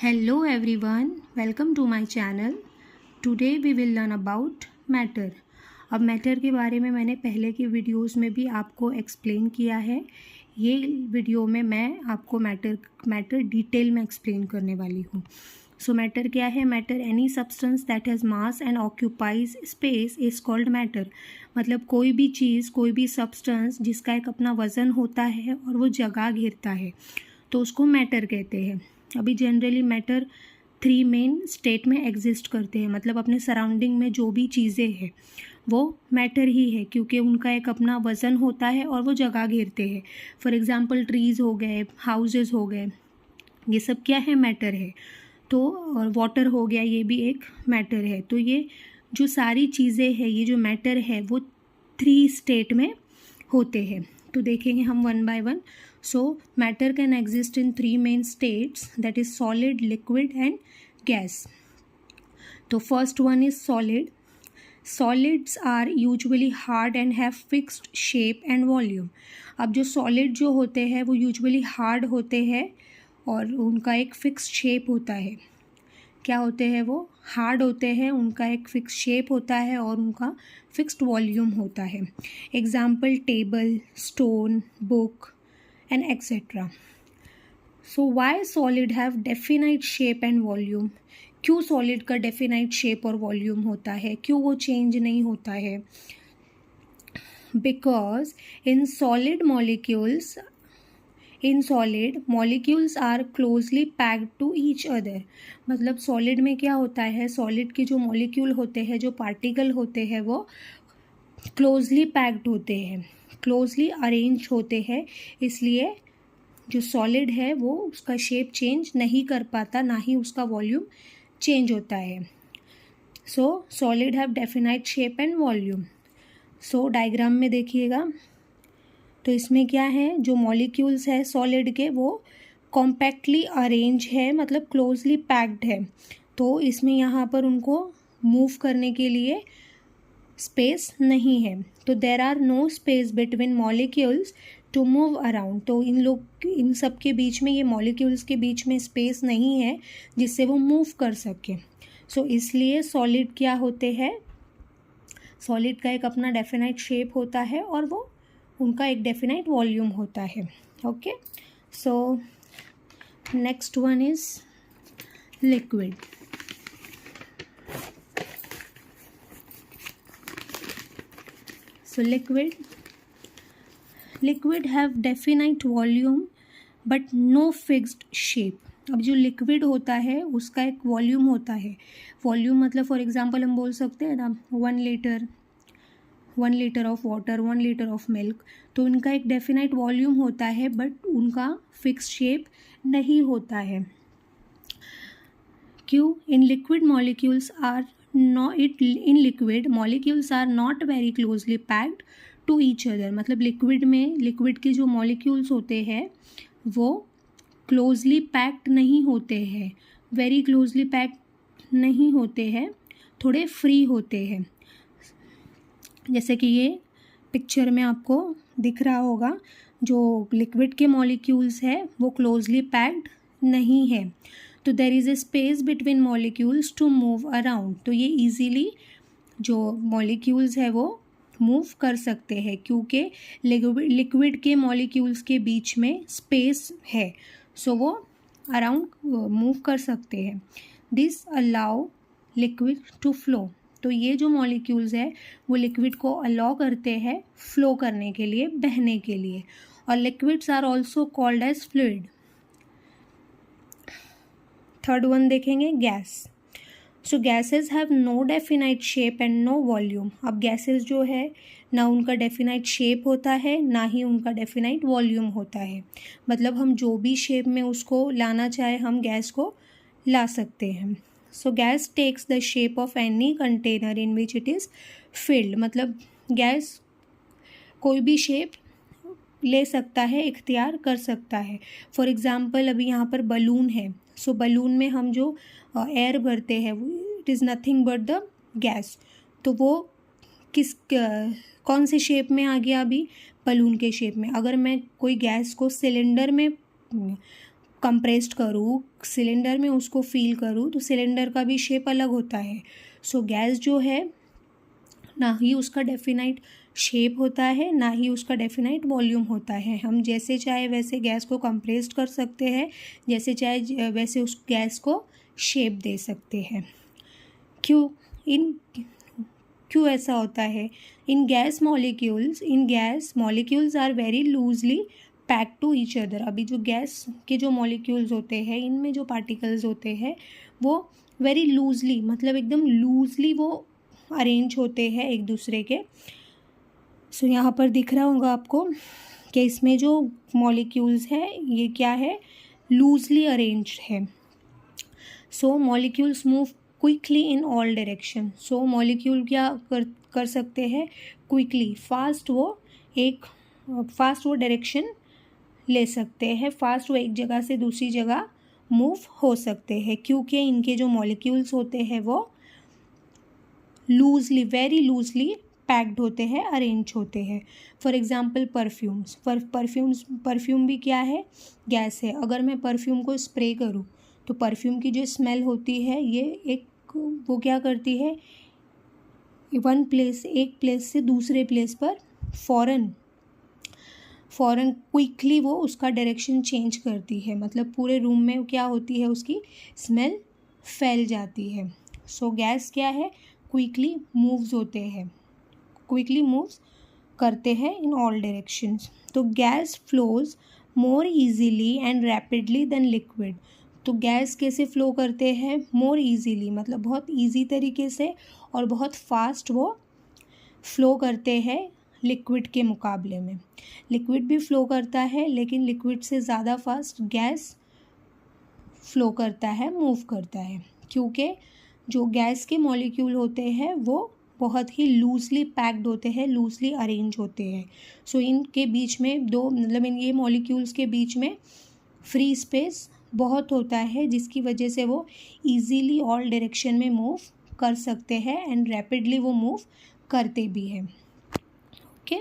Hello everyone, welcome to my channel. Today we will learn about matter. अब matter के बारे में मैंने पहले की वीडियोस में भी आपको एक्सप्लेन किया है. ये वीडियो में मैं आपको मैटर डिटेल में एक्सप्लेन करने वाली हूँ. सो मैटर क्या है? Matter any substance that has mass and occupies space is called matter. मतलब कोई भी चीज़, कोई भी सब्सटेंस जिसका एक अपना वज़न होता है और वो जगह घेरता है तो उसको मैटर कहते हैं. अभी जनरली मैटर 3 मेन स्टेट में एग्जिस्ट करते हैं. मतलब अपने सराउंडिंग में जो भी चीज़ें हैं वो मैटर ही है, क्योंकि उनका एक अपना वज़न होता है और वो जगह घेरते हैं. फॉर एग्जांपल ट्रीज़ हो गए, हाउसेस हो गए, ये सब क्या है? मैटर है. तो और वाटर हो गया, ये भी एक मैटर है. तो ये जो सारी चीज़ें हैं, ये जो मैटर है वो 3 स्टेट में होते हैं. तो देखेंगे हम one by one. So matter can exist in 3 main states, that is solid, liquid and gas. तो first one is solid. Solids are usually hard and have fixed shape and volume. अब जो solid जो होते हैं वो usually hard होते हैं और उनका एक fixed shape होता है. क्या होते हैं वो? हार्ड होते हैं, उनका एक फिक्स शेप होता है और उनका फिक्स्ड वॉल्यूम होता है. Example table, stone, book and etc. So why solid have definite shape and volume? क्यों solid का definite shape और volume होता है? क्यों वो change नहीं होता है? Because in solid molecules are closely packed to each other. मतलब solid में क्या होता है? solid के जो molecule होते हैं, जो particle होते हैं, वो closely packed होते हैं, क्लोजली अरेंज होते हैं. इसलिए जो सॉलिड है वो उसका शेप चेंज नहीं कर पाता, ना ही उसका वॉल्यूम चेंज होता है. सो solid have definite shape and volume. So diagram में देखिएगा तो इसमें क्या है? जो मॉलिक्यूल्स है सॉलिड के वो कॉम्पैक्टली अरेंज है, मतलब क्लोजली पैक्ड है. तो इसमें यहाँ पर उनको मूव करने के लिए स्पेस नहीं है. तो there are no space between molecules to move around. तो इन सब के बीच में, ये मॉलिक्यूल्स के बीच में स्पेस नहीं है जिससे वो मूव कर सके. सो इसलिए सॉलिड क्या होते हैं? सॉलिड का एक अपना डेफिनाइट शेप होता है और वो उनका एक डेफिनाइट वॉल्यूम होता है. Okay, so next one is liquid. So liquid have definite volume but no fixed shape. अब जो लिक्विड होता है उसका एक वॉल्यूम होता है. वॉल्यूम मतलब फॉर एग्जांपल हम बोल सकते हैं ना 1 litre of water, 1 litre of milk. तो उनका एक डेफिनाइट वॉल्यूम होता है बट उनका फिक्स शेप नहीं होता है. क्यों? In liquid molecules are not very closely packed to each other. मतलब लिक्विड के जो मॉलिक्यूल्स होते हैं वो क्लोजली पैक्ड नहीं होते हैं, वेरी क्लोजली पैक्ड नहीं होते हैं, थोड़े फ्री होते हैं. जैसे कि ये पिक्चर में आपको दिख रहा होगा, जो लिक्विड के मॉलिक्यूल्स है वो क्लोजली पैक्ड नहीं है. तो there is a space between molecules to move around. तो ये इजीली जो मॉलिक्यूल्स है वो मूव कर सकते हैं क्योंकि लिक्विड के मॉलिक्यूल्स के बीच में स्पेस है. सो वो अराउंड मूव कर सकते हैं. This allow liquid to flow. तो ये जो मॉलिक्यूल्स है वो लिक्विड को अलाउ करते हैं फ्लो करने के लिए, बहने के लिए. और liquids are also called as fluid. Third one देखेंगे, gas. So gases have no definite shape and no volume. अब गैसेज जो है ना उनका डेफिनाइट शेप होता है, ना ही उनका डेफिनाइट वॉल्यूम होता है. मतलब हम जो भी शेप में उसको लाना चाहे हम गैस को ला सकते हैं. So gas takes the shape of any container in which it is filled. मतलब गैस कोई भी शेप ले सकता है, इख्तियार कर सकता है. फॉर एग्ज़ाम्पल अभी यहाँ पर बलून है. सो बलून में हम जो एयर भरते हैं it is nothing but the gas. तो वो कौन से शेप में आ गया? अभी बलून के शेप में. अगर मैं कोई गैस को सिलेंडर में कंप्रेस्ड करूँ, सिलेंडर में उसको फील करूँ, तो सिलेंडर का भी शेप अलग होता है। सो गैस जो है ना ही उसका डेफिनाइट शेप होता है, ना ही उसका डेफिनाइट वॉल्यूम होता है। हम जैसे चाहे वैसे गैस को कंप्रेस्ड कर सकते हैं, जैसे चाहे वैसे उस गैस को शेप दे सकते हैं। क्यों ऐसा होता है? In gas molecules are very loosely packed to each other. अभी जो गैस के जो मॉलिक्यूल्स होते हैं, इनमें जो पार्टिकल्स होते हैं वो वेरी लूजली, मतलब एकदम लूजली वो अरेंज होते हैं एक दूसरे के। सो यहाँ पर दिख रहा होगा आपको कि इसमें जो मॉलिक्यूल्स है ये क्या है, लूजली अरेंज्ड है। So molecules move quickly in all direction. So molecule क्या कर सकते हैं, क्विकली, फास्ट वो डायरेक्शन ले सकते हैं, फास्ट वो एक जगह से दूसरी जगह मूव हो सकते हैं, क्योंकि इनके जो मॉलिक्यूल्स होते हैं वो लूजली, वेरी लूजली पैक्ड होते हैं, अरेंज होते हैं। फॉर एग्जाम्पल परफ्यूम भी क्या है, गैस है। अगर मैं परफ्यूम को स्प्रे करूँ तो परफ्यूम की जो स्मेल होती है ये वो क्या करती है, एक प्लेस से दूसरे प्लेस पर फ़ौरन क्विकली वो उसका डायरेक्शन चेंज करती है, मतलब पूरे रूम में क्या होती है, उसकी स्मेल फैल जाती है। सो गैस क्या है, क्विकली मूव्स करते हैं इन ऑल डायरेक्शंस। तो gas flows more easily and rapidly than liquid. तो गैस कैसे फ़्लो करते हैं, मोर इजीली, मतलब बहुत इजी तरीके से और बहुत फास्ट वो फ़्लो करते हैं लिक्विड के मुकाबले में। लिक्विड भी फ़्लो करता है, लेकिन लिक्विड से ज़्यादा फास्ट गैस फ़्लो करता है, मूव करता है, क्योंकि जो गैस के मॉलिक्यूल होते हैं वो बहुत ही लूजली पैक्ड होते हैं, लूजली अरेंज होते हैं। सो इनके बीच में ये मॉलिक्यूल्स के बीच में फ्री स्पेस बहुत होता है, जिसकी वजह से वो इजीली ऑल डायरेक्शन में मूव कर सकते हैं एंड रैपिडली वो मूव करते भी हैं। ओके।